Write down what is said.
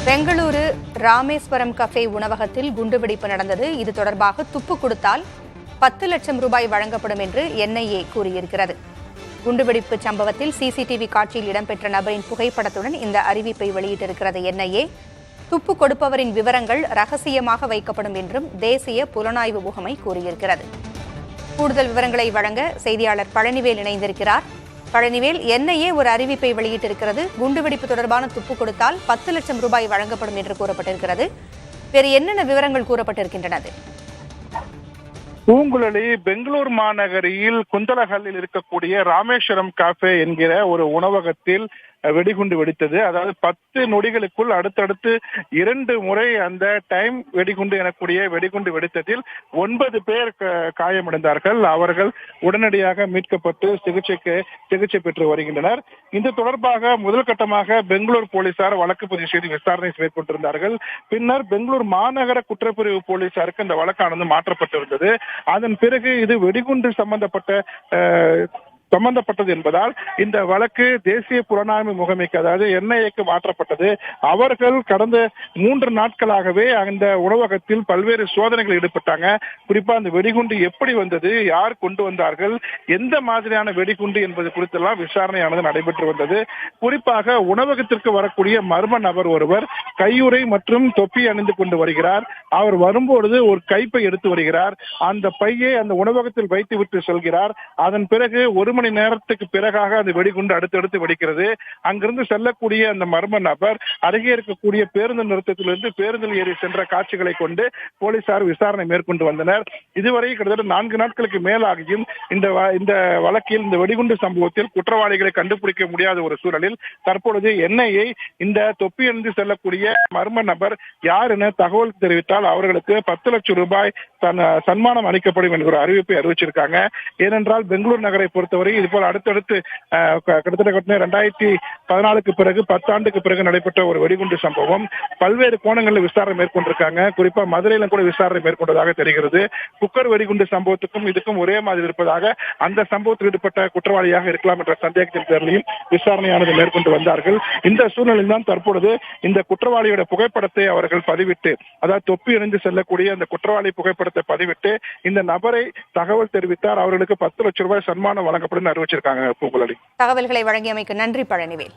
Bengaluru Rameswaram cafe உணவகத்தில் குண்டுவெடிப்பு நடந்தது. இது தொடர்பாக துப்பு கொடுத்தால் 10 லட்சம் ரூபாய் வழங்கப்படும் என்று என்ஐஏ கூறியிருக்கிறது. குண்டுவெடிப்பு சம்பவத்தில் சிசிடிவி காட்சியில் இடம்பெற்ற நபரின் புகைப்படத்துடன் இந்த அறிவிப்பை வெளியிட்டிருக்கிறது என்ஐஏ. துப்பு கொடுப்பவரின் விவரங்கள் ரகசியமாக வைக்கப்படும் என்றும் தேசிய புலனாய்வு முகமை கூறியிருக்கிறது. கூடுதல் விவரங்களை வழங்க செய்தியாளர் பழனிவேல் இணைந்திருக்கிறார். பழனிவேல், என்ஐஏ ஒரு அறிவிப்பை வெளியிட்டிருக்கிறது. குண்டுவெடிப்பு தொடர்பான துப்பு கொடுத்தால் 10 லட்சம் ரூபாய் வழங்கப்படும் என்று கூறப்பட்டிருக்கிறது. வேறு என்னென்ன விவரங்கள் கூறப்பட்டிருக்கின்றன? பூங்குழலி, பெங்களூர் மாநகரில் குந்தலஹல்லில் இருக்கக்கூடிய ராமேஸ்வரம் காஃபே என்கிற ஒரு உணவகத்தில் வெடிகுண்டு வெடித்தது. அதாவது 10 நொடிகளுக்குள் அடுத்தடுத்து 2 முறை அந்த டைம் வெடிகுண்டு எனக்கூடிய வெடிகுண்டு வெடித்ததில் 9 பேர் காயமடைந்தார்கள். அவர்கள் உடனடியாக மீட்கப்பட்டு சிகிச்சை பெற்று வருகின்றனர். இது தொடர்பாக முதல் கட்டமாக பெங்களூர் போலீசார் வழக்கு பதிவு செய்து விசாரணை மேற்கொண்டிருந்தார்கள். பின்னர் பெங்களூர் மாநகர குற்றப்பிரிவு போலீசாருக்கு இந்த வழக்கானது மாற்றப்பட்டிருந்தது. அதன் பிறகு இது வெடிகுண்டு சம்பந்தப்பட்டது என்பதால் இந்த வழக்கு தேசிய புலனாய்வு முகமைக்கு, அதாவது என்ஐஏக்கு மாற்றப்பட்டது. அவர்கள் கடந்த 3 நாட்களாகவே அந்த உணவகத்தில் பல்வேறு சோதனைகள் ஈடுபட்டாங்க. குறிப்பா அந்த வெடிகுண்டு எப்படி வந்தது, யார் கொண்டு வந்தார்கள், எந்த மாதிரியான வெடிகுண்டு என்பது குறித்தெல்லாம் விசாரணையானது நடைபெற்று வந்தது. குறிப்பாக உணவகத்திற்கு வரக்கூடிய மர்ம நபர் ஒருவர் கையுறை மற்றும் தொப்பி அணிந்து கொண்டு வருகிறார். அவர் வரும்பொழுது ஒரு கைப்பை எடுத்து வருகிறார். அந்த பையை அந்த உணவகத்தில் வைத்து விட்டு செல்கிறார். அதன் பிறகு 1 மணி நேரத்துக்கு பிறகாக அந்த வெடிகுண்டு அடுத்தடுத்து வெடிக்கிறது. அங்கிருந்து செல்லக்கூடிய அந்த மர்ம நபர் அருகே இருக்கக்கூடிய பேருந்து நிறுத்தத்திலிருந்து பேருந்தில் ஏறி சென்ற காட்சிகளை கொண்டு போலீசார் விசாரணை மேற்கொண்டு வந்தனர். இதுவரை கிட்டத்தட்ட 4 நாட்களுக்கு மேலாகியும் இந்த வழக்கில், இந்த வெடிகுண்டு சம்பவத்தில் குற்றவாளிகளை கண்டுபிடிக்க முடியாத ஒரு சூழலில் தற்பொழுது என்ஐஏ இந்த தொப்பி அணிந்து செல்லக்கூடிய மர்ம நபர் யார் என தகவல் தெரிவித்தால் அவர்களுக்கு 10 லட்சம் ரூபாய் சன்மானம் அளிக்கப்படும் என்கிற அறிவிப்பை அறிவிச்சிருக்காங்க. ஏனென்றால் பெங்களூர் நகரை பொறுத்தவரை இதுபோல் அடுத்தடுத்து கிட்டத்தட்ட 2014க்கு பிறகு 10 ஆண்டுக்கு பிறகு நடைபெற்ற ஒரு வெடிகுண்டு சம்பவம் பல்வேறு கோணங்களில் விசாரணை மேற்கொண்டிருக்காங்க. குறிப்பா மதுரையிலும் கூட விசாரணை மேற்கொண்டதாக தெரிகிறது. குக்கர் வெடிகுண்டு சம்பவத்துக்கும் இதுக்கும் ஒரே மாதிரி இருப்பதாக, அந்த சம்பவத்தில் ஈடுபட்ட குற்றவாளியாக இருக்கலாம் என்ற சந்தேகத்தின் பேரிலையும் விசாரணையானது மேற்கொண்டு வந்தார்கள். இந்த சூழ்நிலையில் தான் தற்பொழுது இந்த குற்றவாளியோட புகைப்படத்தை அவர்கள் பதிவிட்டு, அதாவது தொப்பி அணிந்து செல்லக்கூடிய அந்த குற்றவாளி புகைப்படத்தை பதிவிட்டு இந்த நபரை தகவல் தெரிவித்தார் அவர்களுக்கு 10 லட்சம் ரூபாய் சன்மானம் வழங்கப்படும் அறிவிச்சிருக்காங்க. பூங்குழலி, தகவல்களை வழங்கியமைக்கு நன்றி பழனிவேல்.